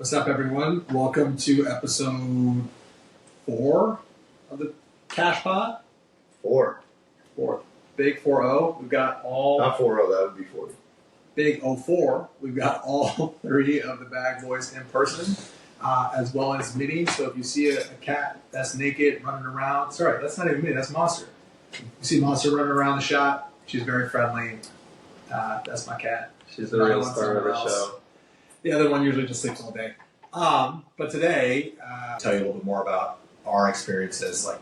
What's up, everyone? Welcome to episode 4 of the CashPod. 4. Big 4-0. We've got all... Not 4-0, that would be 40. Big 04. We've got all 3 of the Bag Boys in person, as well as Minnie. So if you see a cat that's naked running around... Sorry, that's not even Minnie, that's Monster. You see Monster running around the shop. She's very friendly. That's my cat. She's the real star of the show. The other one usually just sleeps all day. But today, tell you a little bit more about our experiences, like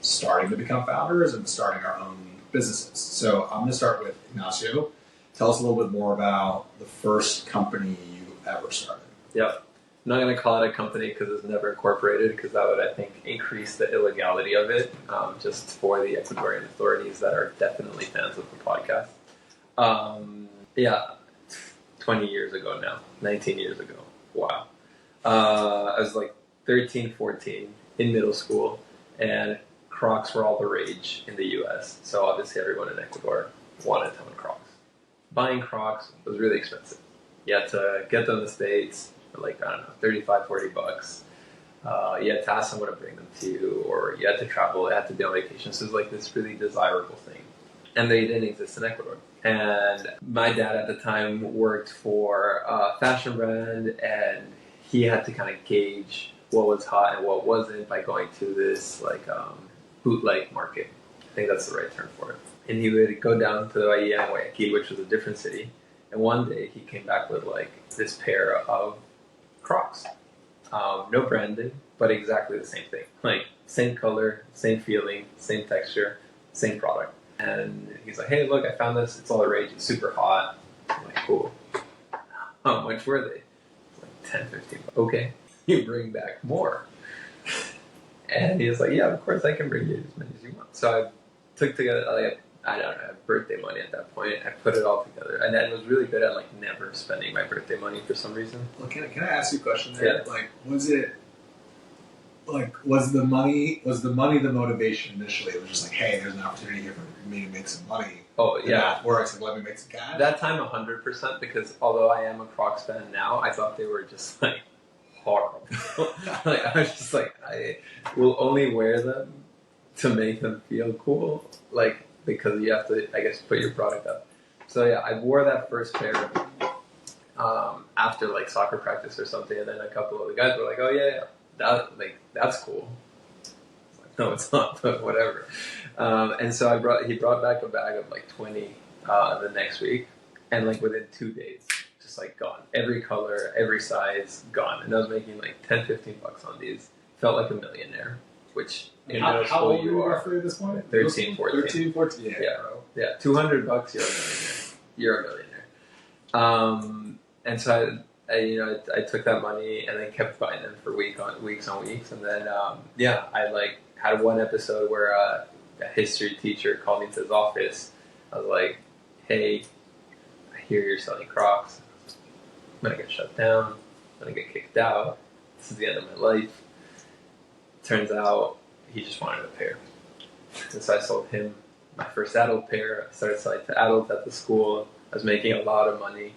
starting to become founders and starting our own businesses. So I'm going to start with Ignacio. Tell us a little bit more about the first company you ever started. Yep. I'm not going to call it a company because it's never incorporated, because that would, I think, increase the illegality of it, just for the Ecuadorian authorities that are definitely fans of the podcast. 20 years ago now, 19 years ago. Wow. I was like 13, 14 in middle school, and Crocs were all the rage in the US. So obviously everyone in Ecuador wanted to own Crocs. Buying Crocs was really expensive. You had to get them in the States for like, I don't know, 35, 40 bucks. You had to ask someone to bring them to you, or you had to travel, you had to be on vacation. So it was like this really desirable thing. And they didn't exist in Ecuador. And my dad at the time worked for a fashion brand, and he had to kind of gauge what was hot and what wasn't by going to this like bootleg market. I think that's the right term for it. And he would go down to Guayaquil, which was a different city. And one day he came back with like this pair of Crocs. No branding, but exactly the same thing. Like same color, same feeling, same texture, same product. And he's like, hey, look, I found this. It's all the rage. It's super hot. I'm like, cool. How much were they? Like 10, 15. Okay. You bring back more. And he was like, yeah, of course I can bring you as many as you want. So I took together, like, I don't know, I had birthday money at that point. I put it all together. And then was really good at, like, never spending my birthday money for some reason. Well, can I ask you a question there? Yeah. Like, was the money the motivation initially? It was just like, hey, there's an opportunity here for me to make some money. Oh, yeah. That works, like, let me make some cash. That time, 100%, because although I am a Crocs fan now, I thought they were just, like, horrible. Like, I was just like, I will only wear them to make them feel cool, like, because you have to, I guess, put your product up. So, yeah, I wore that first pair after, like, soccer practice or something, and then a couple of the guys were like, oh, yeah. That's cool. Like, no, it's not, but whatever. And so he brought back a bag of like 20 the next week, and like within 2 days, just like gone. Every color, every size, gone. And I was making like 10, 15 bucks on these. Felt like a millionaire, which in middle how school old you were are. Roughly at this point? 13, 14. 13, 14, yeah. Bro. Yeah, 200 bucks, you're a millionaire. And so I took that money and then kept buying them for weeks on weeks, and then I like had one episode where a history teacher called me to his office. I was like, "Hey, I hear you're selling Crocs. I'm gonna get shut down. I'm gonna get kicked out. This is the end of my life." Turns out he just wanted a pair, and so I sold him my first adult pair. I started selling to adults at the school. I was making a lot of money.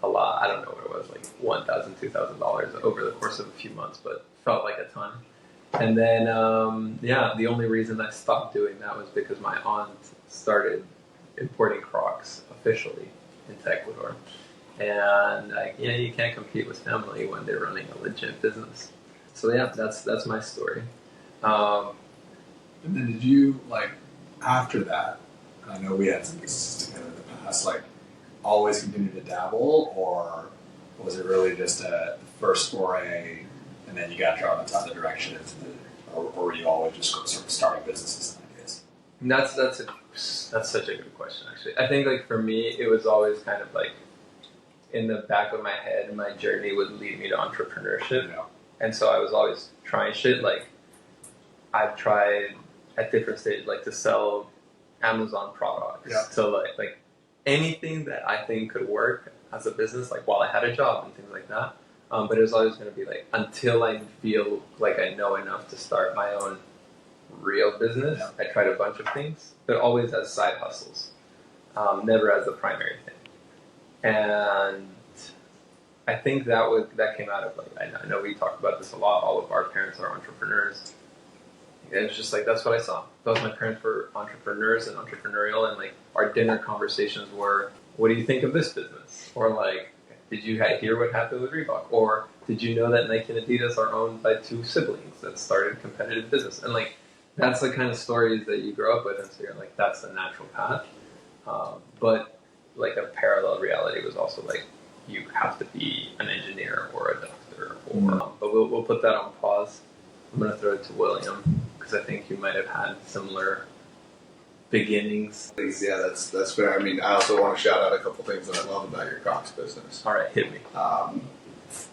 A lot. I don't know what it was, like $1,000, $2,000 over the course of a few months, but felt like a ton. And then, the only reason I stopped doing that was because my aunt started importing Crocs officially into Ecuador. And you can't compete with family when they're running a legit business. So yeah, that's my story. And then did you, like, after that, I know we had some businesses together in the past, like, always continue to dabble, or was it really just the first foray and then you got drawn into other directions, or were you always just sort of starting businesses and ideas? That's such a good question, actually. I think, like, for me, it was always kind of like in the back of my head, my journey would lead me to entrepreneurship. Yeah. And so I was always trying shit. Like, I've tried at different stages, like, to sell Amazon products. Yeah. So like anything that I think could work as a business, like while I had a job and things like that. But it was always going to be like, until I feel like I know enough to start my own real business, I tried a bunch of things, but always as side hustles, never as the primary thing. And I think that came out of like I know we talked about this a lot. All of our parents are entrepreneurs. And it's just like that's what I saw. Both my parents were entrepreneurs and entrepreneurial, and like our dinner conversations were, "What do you think of this business?" Or like, "Did you hear what happened with Reebok?" Or "Did you know that Nike and Adidas are owned by two siblings that started competitive business?" And like that's the kind of stories that you grow up with, and so you're like, that's the natural path. But like a parallel reality was also like you have to be an engineer or a doctor, or but we'll put that on pause. I'm going to throw it to William because I think you might have had similar beginnings. Yeah, that's fair. I mean, I also want to shout out a couple things that I love about your Crocs business. All right, hit me. I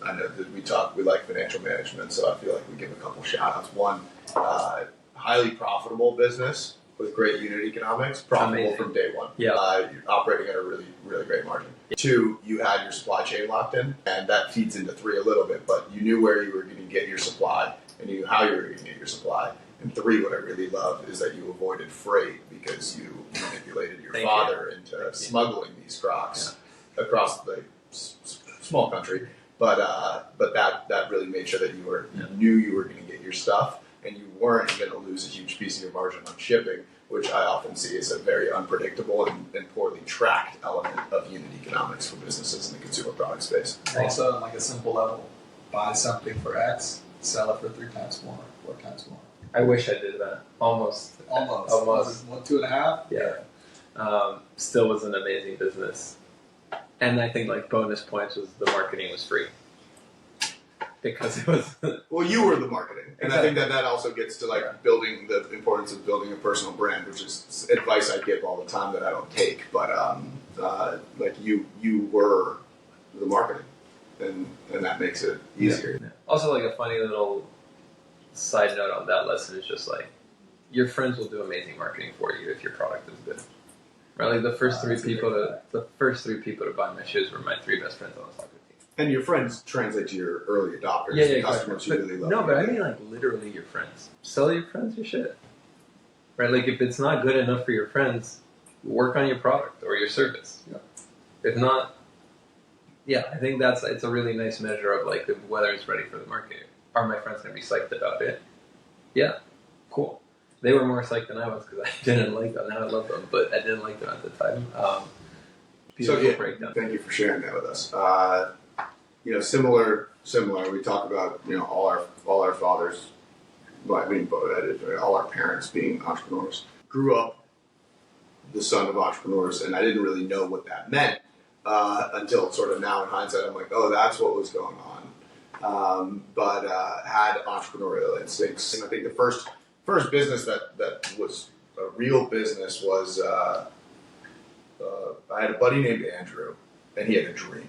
know that we like financial management, so I feel like we give a couple shout outs. One, highly profitable business with great unit economics, profitable Amazing. from day one. Yeah. You're operating at a really, really great margin. Yeah. Two, you had your supply chain locked in, and that feeds into three a little bit, but you knew where you were going to get your supply, and you knew how you were going to get your supply. And three, what I really love is that you avoided freight because you manipulated your father into smuggling these Crocs across the small country. But that really made sure that you knew you were going to get your stuff, and you weren't going to lose a huge piece of your margin on shipping, which I often see as a very unpredictable and poorly tracked element of unit economics for businesses in the consumer product space. Also, on like a simple level, buy something for X, sell it for 3 times more, 4 times more. I wish I did that. Almost. One, 2.5. Yeah. Still was an amazing business, and I think like bonus points was the marketing was free because it was. Well, you were the marketing, and Exactly. I think that also gets to like building the importance of building a personal brand, which is advice I give all the time that I don't take. But like you were the marketing, and that makes it easier. Yeah. Also, like a funny little side note on that lesson is just like your friends will do amazing marketing for you if your product is good. Right? Like the first three people to buy my shoes were my 3 best friends on the soccer team. And your friends translate to your early adopters, Yeah, customers exactly. you really love. No, but I mean like literally your friends. Sell your friends your shit. Right? Like if it's not good enough for your friends, work on your product or your service. Yeah. If not, I think it's a really nice measure of like whether it's ready for the market. Are my friends going to be psyched about it? Yeah, cool. They were more psyched than I was because I didn't like them. Now I love them, but I didn't like them at the time. Beautiful breakdown. Thank you for sharing that with us. Similar. We talk about all our fathers. Well, I mean, all our parents being entrepreneurs. Grew up the son of entrepreneurs, and I didn't really know what that meant until sort of now in hindsight. I'm like, oh, that's what was going on. But had entrepreneurial instincts, and I think the first business that was a real business was I had a buddy named Andrew, and he had a dream.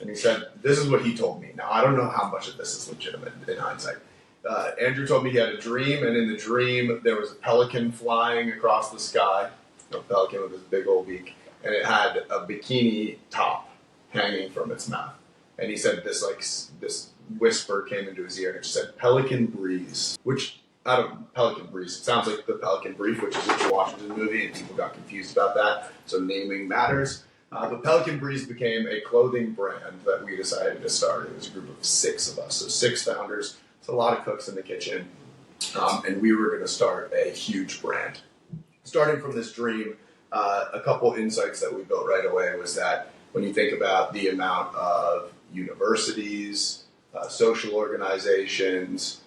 And he said, this is what he told me. Now, I don't know how much of this is legitimate in hindsight. Andrew told me he had a dream, and in the dream, there was a pelican flying across the sky, a pelican with his big old beak, and it had a bikini top hanging from its mouth. And he said this whisper came into his ear, and it said, Pelican Breeze, which, I don't know, Pelican Breeze. It sounds like the Pelican Brief, which is a George Washington movie, and people got confused about that, so naming matters. But Pelican Breeze became a clothing brand that we decided to start. It was a group of 6 of us, so 6 founders. It's a lot of cooks in the kitchen, and we were going to start a huge brand. Starting from this dream, a couple insights that we built right away was that when you think about the amount of universities, social organizations,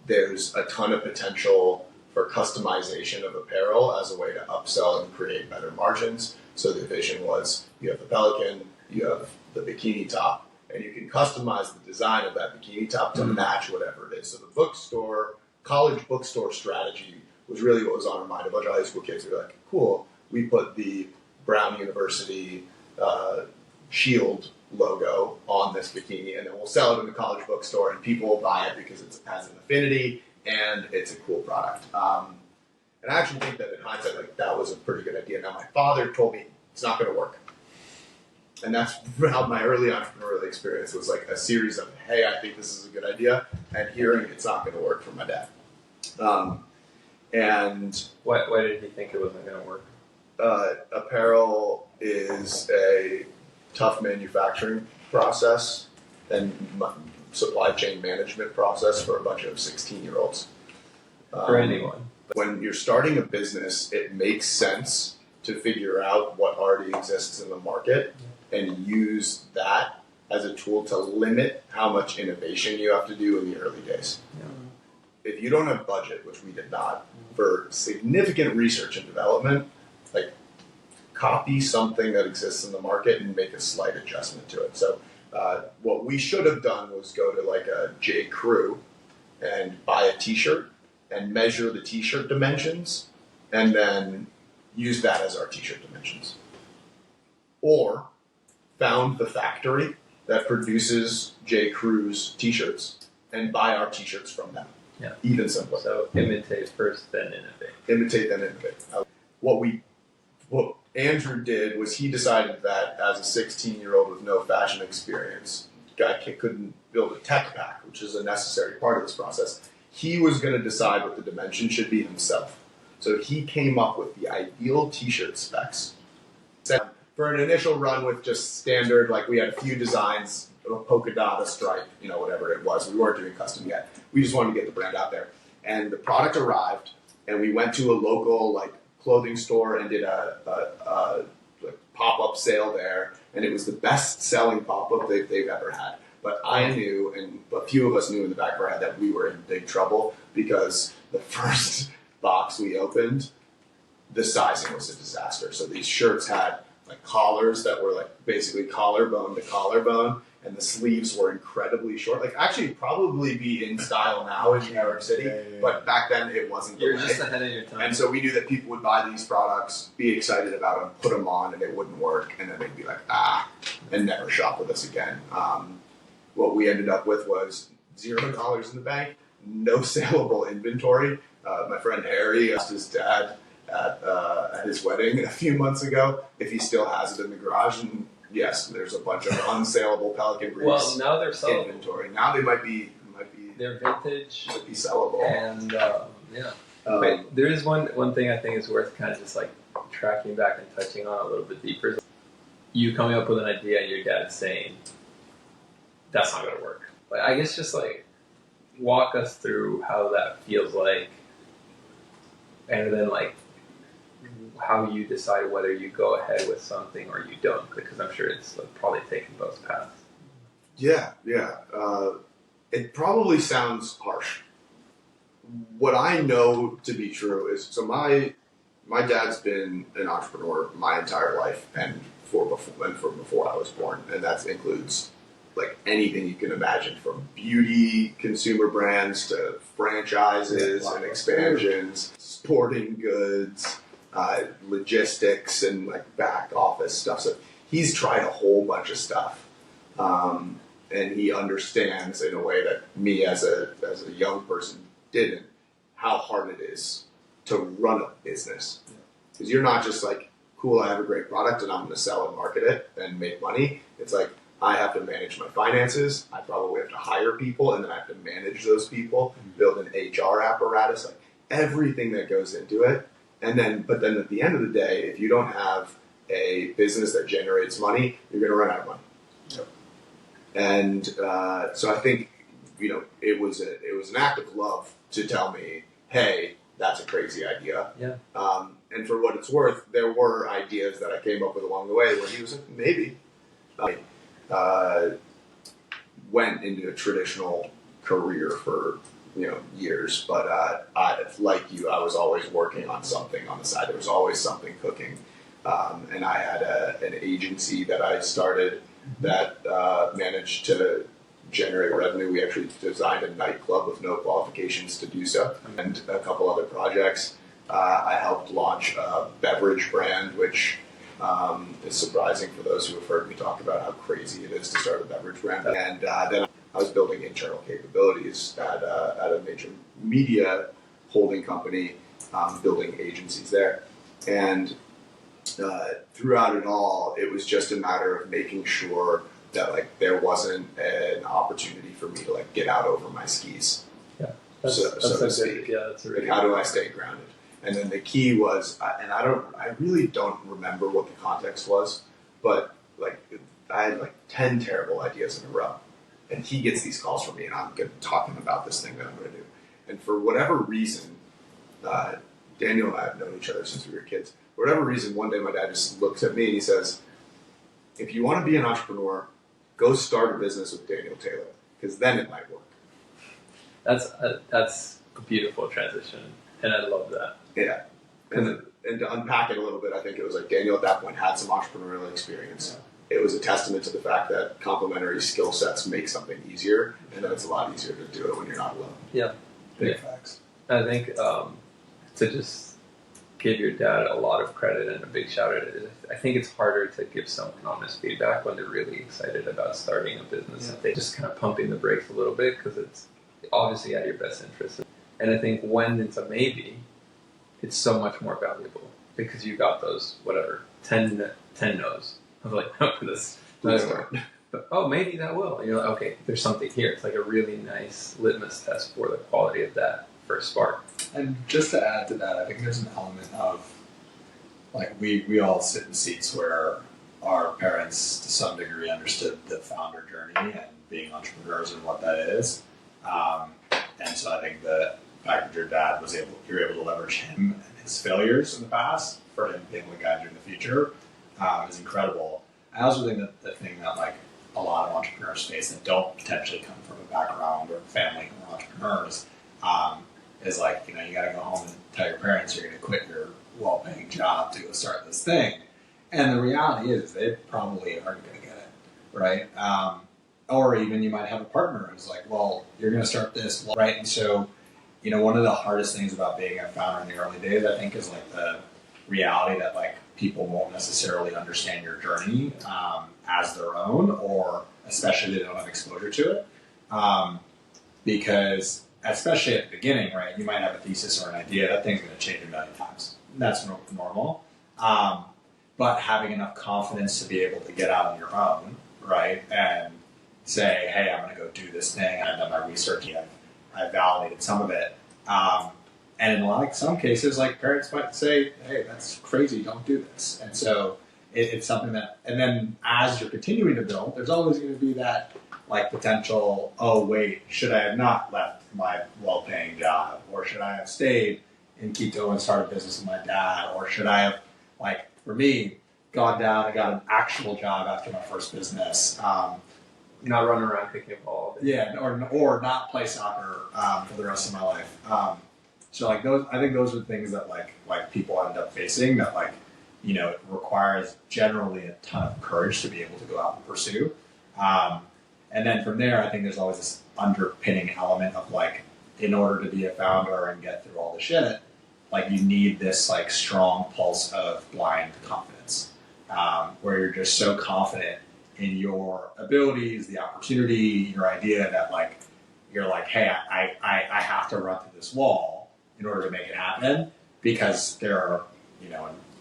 there's a ton of potential for customization of apparel as a way to upsell and create better margins. So the vision was you have the pelican, you have the bikini top, and you can customize the design of that bikini top to match whatever it is. So the college bookstore strategy was really what was on our mind. A bunch of high school kids were like, cool, we put the Brown University shield logo on this bikini, and then we'll sell it in the college bookstore, and people will buy it because it has an affinity and it's a cool product. And I actually think that in hindsight, that was a pretty good idea. Now, my father told me it's not going to work. And that's how my early entrepreneurial experience was like a series of, hey, I think this is a good idea, and hearing it's not going to work from my dad. And why did he think it wasn't going to work? Apparel is a tough manufacturing process and supply chain management process for a bunch of 16-year-olds. For anyone. When you're starting a business, it makes sense to figure out what already exists in the market and use that as a tool to limit how much innovation you have to do in the early days. Yeah. If you don't have budget, which we did not, for significant research and development, like copy something that exists in the market and make a slight adjustment to it. So what we should have done was go to like a J. Crew and buy a t-shirt and measure the t-shirt dimensions and then use that as our t-shirt dimensions. Or found the factory that produces J. Crew's t-shirts and buy our t-shirts from them. Yeah. Even simpler. So imitate first, then innovate. Imitate, then innovate. What Andrew did was he decided that as a 16-year-old with no fashion experience, guy couldn't build a tech pack, which is a necessary part of this process. He was going to decide what the dimension should be himself. So he came up with the ideal t-shirt specs. For an initial run with just standard, like we had a few designs, a polka dot, a stripe, whatever it was. We weren't doing custom yet. We just wanted to get the brand out there. And the product arrived, and we went to a local clothing store and did a pop-up sale there. And it was the best-selling pop-up they've ever had. But I knew, and a few of us knew in the back of our head, that we were in big trouble because the first box we opened, the sizing was a disaster. So these shirts had collars that were basically collarbone to collarbone, and the sleeves were incredibly short. Actually, probably be in style now in New York City, but back then it wasn't. You're just ahead of your time. And so we knew that people would buy these products, be excited about them, put them on, and it wouldn't work, and then they'd be like, and never shop with us again. What we ended up with was $0 in the bank, no saleable inventory. My friend Harry asked his dad at his wedding a few months ago if he still has it in the garage, and yes, there's a bunch of unsaleable Pelican briefs. Well, now they're sellable. Inventory. Now they might be. They're vintage. Might be sellable. And but there is one thing I think is worth kind of just tracking back and touching on a little bit deeper. You coming up with an idea and your dad saying, "That's not going to work." I guess just walk us through how that feels like, and then how you decide whether you go ahead with something or you don't, because I'm sure it's probably taken both paths. Yeah. It probably sounds harsh. What I know to be true is, so my dad's been an entrepreneur my entire life, and for before I was born, and that includes anything you can imagine, from beauty consumer brands to franchises and expansions, sporting goods, logistics, and back office stuff. So he's tried a whole bunch of stuff, and he understands in a way that me as a young person didn't, how hard it is to run a business. Because you're not just cool, I have a great product and I'm going to sell and market it and make money. It's I have to manage my finances. I probably have to hire people, and then I have to manage those people, build an HR apparatus, everything that goes into it. But then at the end of the day, if you don't have a business that generates money, you're going to run out of money. Yep. And so I think it was an act of love to tell me, hey, that's a crazy idea. Yeah. And for what it's worth, there were ideas that I came up with along the way where he was maybe. Went into a traditional career for years, but like you, I was always working on something on the side. There was always something cooking, and I had an agency that I started that managed to generate revenue. We actually designed a nightclub with no qualifications to do so, and a couple other projects. I helped launch a beverage brand, which is surprising for those who have heard me talk about how crazy it is to start a beverage brand. And then I was building internal capabilities at a major media holding company, building agencies there. And throughout it all, it was just a matter of making sure that there wasn't an opportunity for me to get out over my skis. Yeah, so to speak. Yeah, that's a really how do I stay grounded? And then the key was, and I really don't remember what the context was, but I had like 10 terrible ideas in a row. And he gets these calls from me, and I'm talking about this thing that I'm going to do. And for whatever reason, Daniel and I have known each other since we were kids. For whatever reason, one day my dad just looks at me and he says, if you want to be an entrepreneur, go start a business with Daniel Taylor, because then it might work. That's a beautiful transition, and I love that. Yeah. And to unpack it a little bit, I think it was like Daniel at that point had some entrepreneurial experience. It was a testament to the fact that complementary skill sets make something easier, and that it's a lot easier to do it when you're not alone. Yeah. Big facts. I think to just give your dad a lot of credit and a big shout out, I think it's harder to give someone honest feedback when they're really excited about starting a business. Yeah. They just kind of pumping the brakes a little bit because it's obviously at your best interest. And I think when it's a maybe, it's so much more valuable because you got those, 10 no's. I was like, no, this doesn't work. But, oh, maybe that will. And you're like, okay, there's something here. It's like a really nice litmus test for the quality of that first spark. And just to add to that, I think there's an element of, like, we all sit in seats where our parents, to some degree, understood the founder journey and being entrepreneurs and what that is. And so I think the fact that your dad you were able to leverage him and his failures in the past for him being able to guide you in the future is incredible. I also think that the thing that, like, a lot of entrepreneurs face that don't potentially come from a background or family who are entrepreneurs is like, you got to go home and tell your parents you're going to quit your well-paying job to go start this thing. And the reality is they probably aren't going to get it, right? Or even you might have a partner who's like, well, you're going to start this, right? And so, one of the hardest things about being a founder in the early days, I think, is like the reality that, like, people won't necessarily understand your journey as their own, or especially they don't have exposure to it. Because especially at the beginning, right, you might have a thesis or an idea, that thing's going to change a million times. That's normal. But having enough confidence to be able to get out on your own, right, and say, hey, I'm going to go do this thing, I've done my research, I've validated some of it. And in some cases, like, parents might say, hey, that's crazy, don't do this. And so it's something that, and then as you're continuing to build, there's always going to be that, like, potential, oh, wait, should I have not left my well-paying job? Or should I have stayed in Quito and started a business with my dad? Or should I have, like, for me, gone down and got an actual job after my first business? Not run around kicking a ball. Yeah, or not play soccer for the rest of my life. So, like, I think those are things that like people end up facing that, like, it requires generally a ton of courage to be able to go out and pursue. And then from there, I think there's always this underpinning element of, like, in order to be a founder and get through all the shit, like, you need this, like, strong pulse of blind confidence, where you're just so confident in your abilities, the opportunity, your idea that, like, you're like, hey, I have to run through this wall in order to make it happen, because there are, and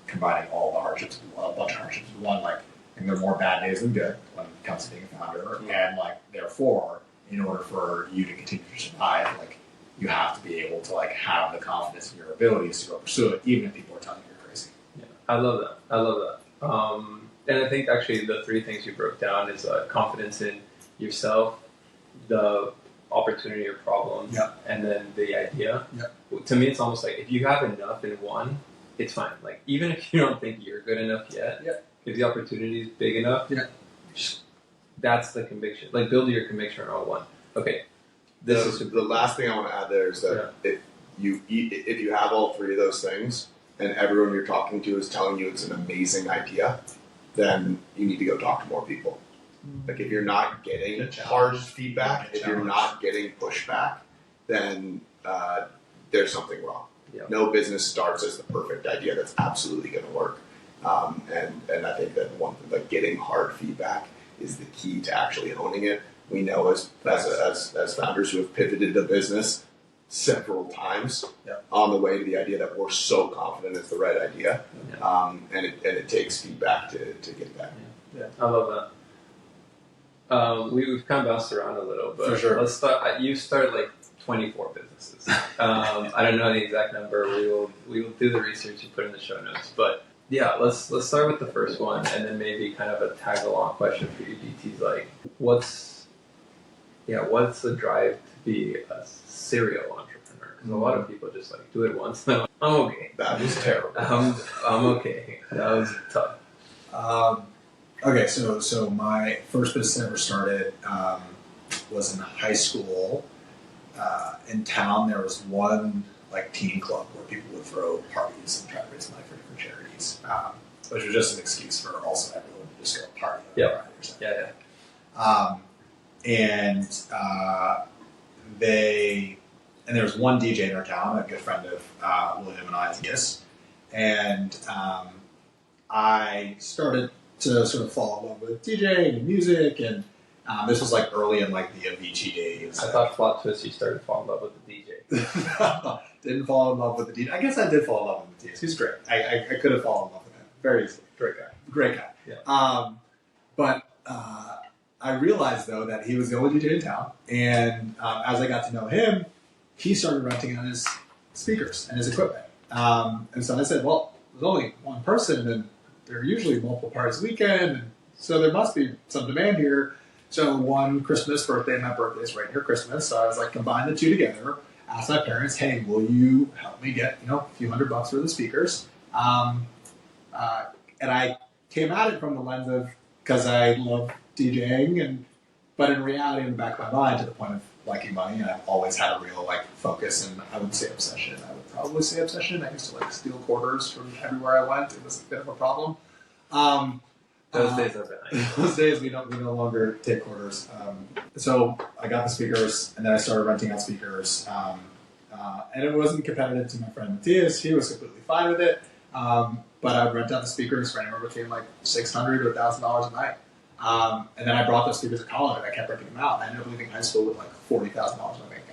combining all the hardships, a bunch of hardships in one, like, and there are more bad days than good when it comes to being a founder, and, like, therefore, in order for you to continue to survive, like, you have to be able to, like, have the confidence in your abilities to go pursue it, even if people are telling you you're crazy. Yeah, I love that. And I think actually the three things you broke down is confidence in yourself, the opportunity or problem, and then the idea. To me, it's almost like if you have enough in one, it's fine. Like, even if you don't think you're good enough yet, if the opportunity is big enough, that's the conviction. Like, build your conviction on one. Okay, this is the last thing I want to add there is that if you have all three of those things and everyone you're talking to is telling you it's an amazing idea, then you need to go talk to more people. Like, if you're not getting hard feedback, if you're not getting pushback, then there's something wrong. No business starts as the perfect idea that's absolutely going to work. And I think that like, getting hard feedback is the key to actually owning it. We know as founders who have pivoted a business several times on the way to the idea that we're so confident it's the right idea, and it takes feedback to get that. I love that. We've kind of bounced around a little, but for sure. Let's start. You started like 24 businesses. I don't know the exact number. We will do the research you put in the show notes. But Yeah, let's start with the first one, and then maybe kind of a tag along question for you, DT's like, what's the drive to be a serial entrepreneur? Because a lot of people just like do it once, and I'm okay. That was terrible. I'm okay. That was tough. Okay, so my first business I ever started was in high school. In town, there was one like teen club where people would throw parties and try to raise money for different charities, which was just an excuse for also everyone to just go party. Yeah. And there was one DJ in our town, a good friend of William and I's, and I started to sort of fall in love with DJing and music, and this was like early in like the Avicii days. I thought plot twist you started to fall in love with the DJ. Didn't fall in love with the DJ. I guess I did fall in love with the DJ. He's great. I could have fallen in love with him very easily. Great guy. Yeah. But I realized though that he was the only DJ in town, and as I got to know him, he started renting out his speakers and his equipment. And so I said, well, there's only one person, and there are usually multiple parties a weekend, and so there must be some demand here. So one Christmas, birthday, and my birthday is right near Christmas, so I was like, combine the two together, asked my parents, hey, will you help me get, a few $100 worth of speakers? And I came at it from the lens of, because I love DJing, but in reality, in the back of my mind, to the point of liking money, and I've always had a real focus, and I wouldn't say obsession. I would probably say obsession. I used to steal quarters from everywhere I went. It was a bit of a problem. Those days are behind. Those days we no longer take quarters. So I got the speakers, and then I started renting out speakers. And it wasn't competitive to my friend Matthias. He was completely fine with it. But I would rent out the speakers for anywhere between $600 to $1,000 a night. And then I brought those speakers to college, and I kept renting them out. And I ended up leaving high school with $40,000 in my bank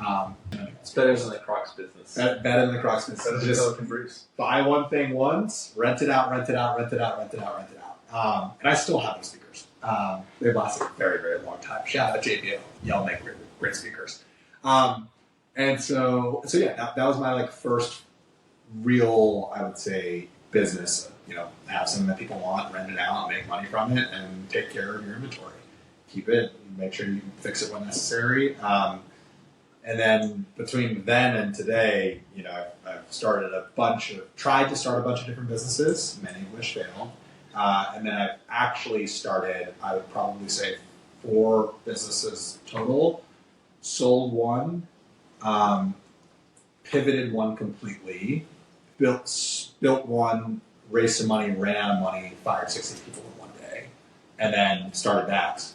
account. It's better than the Crocs business. Better than the Crocs business. Just buy one thing once, rent it out. And I still have those speakers. They've lasted a very, very long time. Shout out JBL. Y'all make great speakers. And so yeah, that was my first real, I would say, business. Have something that people want, rent it out, make money from it, and take care of your inventory. Keep it, make sure you fix it when necessary. And then between then and today, I've tried to start a bunch of different businesses, many of which failed. And then I've actually started, I would probably say, 4 businesses total. Sold one, pivoted one completely, built one, raised some money, ran out of money, fired 60 people in one day, and then started that.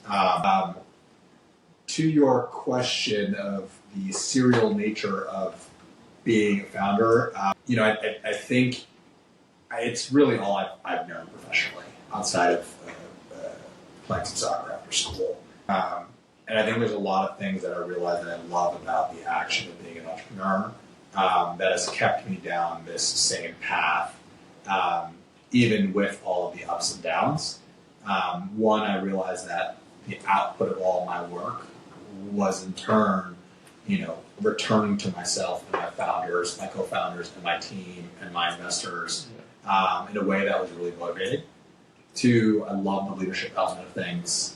To your question of the serial nature of being a founder, I think it's really all I've known professionally outside of playing some soccer after school. And I think there's a lot of things that I realize that I love about the action of being an entrepreneur that has kept me down this same path, even with all of the ups and downs. One, I realized that the output of all my work was in turn, returning to myself and my founders, my co-founders, and my team and my investors in a way that was really motivating. 2, I love the leadership element of things.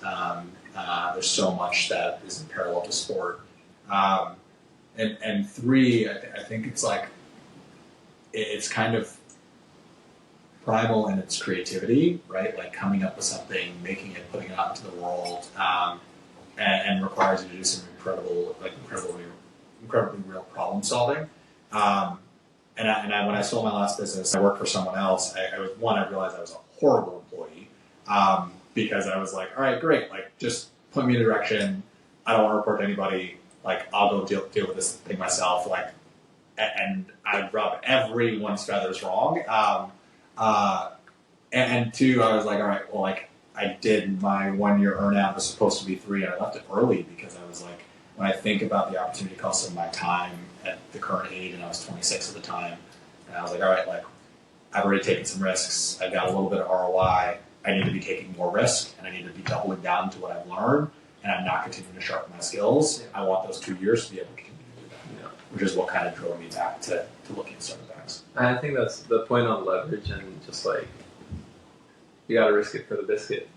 There's so much that is in parallel to sport. And 3, I think it's kind of primal in its creativity, right? Coming up with something, making it, putting it out into the world, and requires you to do some incredibly real problem solving. And when I sold my last business, I worked for someone else. I realized I was a horrible employee because I was like, all right, great, just point me in a direction. I don't want to report to anybody. I'll go deal with this thing myself. And I'd rub everyone's feathers wrong. And 2, I was like, all right, well, I did my 1-year earnout. It was supposed to be 3, and I left it early because I was like, when I think about the opportunity cost of my time at the current age, and I was 26 at the time, and I was like, all right, I've already taken some risks. I've got a little bit of ROI. I need to be taking more risk, and I need to be doubling down to what I've learned, and I'm not continuing to sharpen my skills. I want those 2 years to be able to continue to do that, which is what kind of drove me back to looking at startup back. contracts. I think that's the point on leverage and just like you got to risk it for the biscuit.